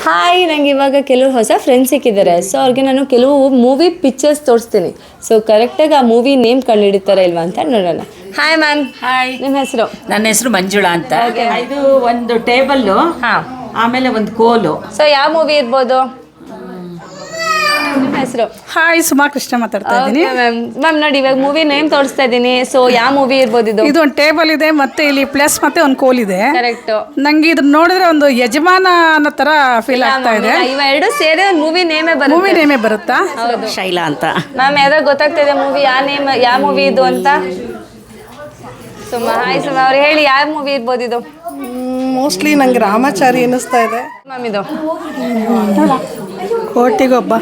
Hi, ನಂಗೆ ಇವಾಗ ಕೆಲವು ಹೊಸ ಫ್ರೆಂಡ್ಸ್ ಸಿಕ್ಕಿದ್ದಾರೆ. ಸೊ ಅವ್ರಿಗೆ ನಾನು ಕೆಲವು ಮೂವಿ ಪಿಕ್ಚರ್ಸ್ ತೋರಿಸ್ತೀನಿ. ಸೊ ಕರೆಕ್ಟಾಗಿ ಆ ಮೂವಿ ನೇಮ್ ಕಂಡುಹಿಡಿತಾರೆ ಇಲ್ವಾ ಅಂತ ನೋಡೋಣ. Hi ma'am. ಹಾಯ್, ನಿಮ್ಮ ಹೆಸರು? ನನ್ನ ಹೆಸರು ಮಂಜುಳಾ ಅಂತ. ಇದು ಒಂದು ಟೇಬಲ್ಲು, ಹಾಂ, ಆಮೇಲೆ ಒಂದು ಕೋಲು. ಸೊ ಯಾವ ಮೂವಿ ಇರ್ಬೋದು? ನಿಮ್ಮ ಹೆಸರು? ಹಾಯ್, ಸುಮಾ ಕೃಷ್ಣ ಮಾತಾಡ್ತಾ ಇದ್ದೀನಿ. ಮ್ಯಾಮ್ ನೋಡಿ, ಇವಾಗ ಮೂವಿ ನೇಮ್ ತೋರಿಸ್ತಾ ಇದ್ದೀನಿ. ಸೊ ಯಾವ ಮೂವಿ ಇರ್ಬೋದು ಇದು? ಇದು ಒಂದು ಟೇಬಲ್ ಇದೆ, ಮತ್ತೆ ಇಲ್ಲಿ ಪ್ಲಸ್ ಮತ್ತೆ ಒಂದು ಕೋಲ್ ಇದೆ. ಕರೆಕ್ಟ್. ನಂಗೆ ಇದನ್ನ ನೋಡಿದ್ರೆ ಒಂದು ಯಜಮಾನ ಅನ್ನೋ ತರ ಫೀಲ್ ಆಗ್ತಾ ಇದೆ. ಇವೆರಡು ಸೇರಿ ಒಂದು ಮೂವಿ ನೇಮೇ ಮೂವಿ ನೇಮೇ ಬರುತ್ತಾ? ಹೌದು. ಶೈಲಾ ಅಂತ. ಮ್ಯಾಮ್ ಯಾವ್ದಾಗ ಗೊತ್ತಾಗ್ತಾ ಇದೆ ಮೂವಿ ಯಾವ ಮೂವಿ ಇದು ಅಂತ? ಸುಮಾ, ಹಾಯ್ ಸುಮಾ ಅವ್ರು ಹೇಳಿ, ಯಾವ ಮೂವಿ ಇರ್ಬೋದು ಇದು? ಮೋಸ್ಟ್ಲಿ ನಂಗೆ ರಾಮಾಚಾರಿ ಅನ್ನಿಸ್ತಾ ಇದೆ. ಮ್ಯಾಮ್ ಇದು ಕೋಟಿಗೊಬ್ಬ.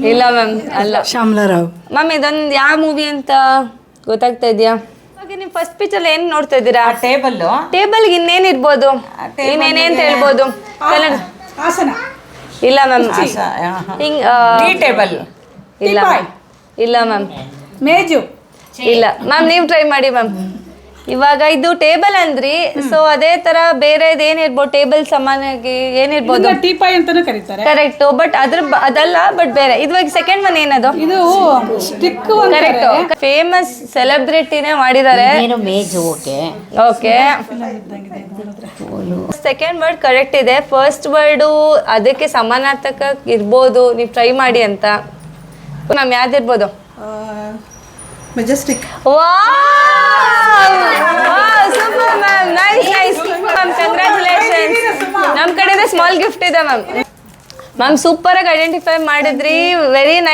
ಇಲ್ಲ ಮ್ಯಾಮ್, ಅಲ್ಲ. ಶ್ಯಾಮಲಾರಾವ್. ಮ್ಯಾಮ್ ಇದೊಂದು ಯಾವ ಮೂವಿ ಅಂತ ಗೊತ್ತಾಗ್ತಾ ಇದೆಯಾ? ಹಾಗೆ ನೀವು ಫಸ್ಟ್ ಪಿಕ್ಚರ್ ಏನು ನೋಡ್ತಾ ಇದ್ದೀರಾ? ಟೇಬಲ್ಲು. ಟೇಬಲ್ಗೆ ಇನ್ನೇನು ಇರ್ಬೋದು? ಇನ್ನೇನೇ ಅಂತ ಹೇಳ್ಬೋದು? ಕನ್ನಡ ಹಾಸನ. ಇಲ್ಲ ಮ್ಯಾಮ್. ಹಿಂಗ್ ಟೀ ಟೇಬಲ್. ಇಲ್ಲ ಮ್ಯಾಮ್, ಇಲ್ಲ ಮ್ಯಾಮ್, ಮೇಜು. ಇಲ್ಲ ಮ್ಯಾಮ್. ನೀವು ಟ್ರೈ ಮಾಡಿ ಮ್ಯಾಮ್. ಇವಾಗ ಇದು ಟೇಬಲ್ ಅಂದ್ರಿ, ಸೊ ಅದೇ ತರ ಬೇರೆ ಏನಿರ್ಬೋದು? ಟೇಬಲ್ ಸಮಾನಾಗಿ ಏನಿರ್ಬೋದು? ಟೀಪಾಯ್ ಅಂತಾನೂ ಕರೀತಾರೆ. ಕರೆಕ್ಟ್, ಬಟ್ ಅದಲ್ಲ, ಬಟ್ ಬೇರೆ. ಇವಾಗ ಸೆಕೆಂಡ್ ಒನ್ ಏನದು? ಇದು ಸ್ಟಿಕ್. ಕರೆಕ್ಟ್. ಫೇಮಸ್ ಸೆಲೆಬ್ರಿಟಿನೇ ಮಾಡಿದ್ದಾರೆ. ಮೇಜು. Okay okay. Second word correct ಇದೆ. ಫಸ್ಟ್ ವರ್ಡು ಅದಕ್ಕೆ ಸಮಾನಾರ್ಥಕ ಇರ್ಬೋದು, ನೀವು ಟ್ರೈ ಮಾಡಿ ಅಂತ. ಮ್ಯಾಮ್ ಯಾವ್ದಿರ್ಬೋದು? Majestic. Super ma'am, nice nice ma'am, congratulations. ನಮ್ಮ ಕಡೆಯಿಂದ ಸ್ಮಾಲ್ ಗಿಫ್ಟ್ ಇದೆ ಮ್ಯಾಮ್. ಮ್ಯಾಮ್ ಸೂಪರ್ ಆಗಿ ಐಡೆಂಟಿಫೈ ಮಾಡಿದ್ರಿ, ವೆರಿ ನೈಸ್.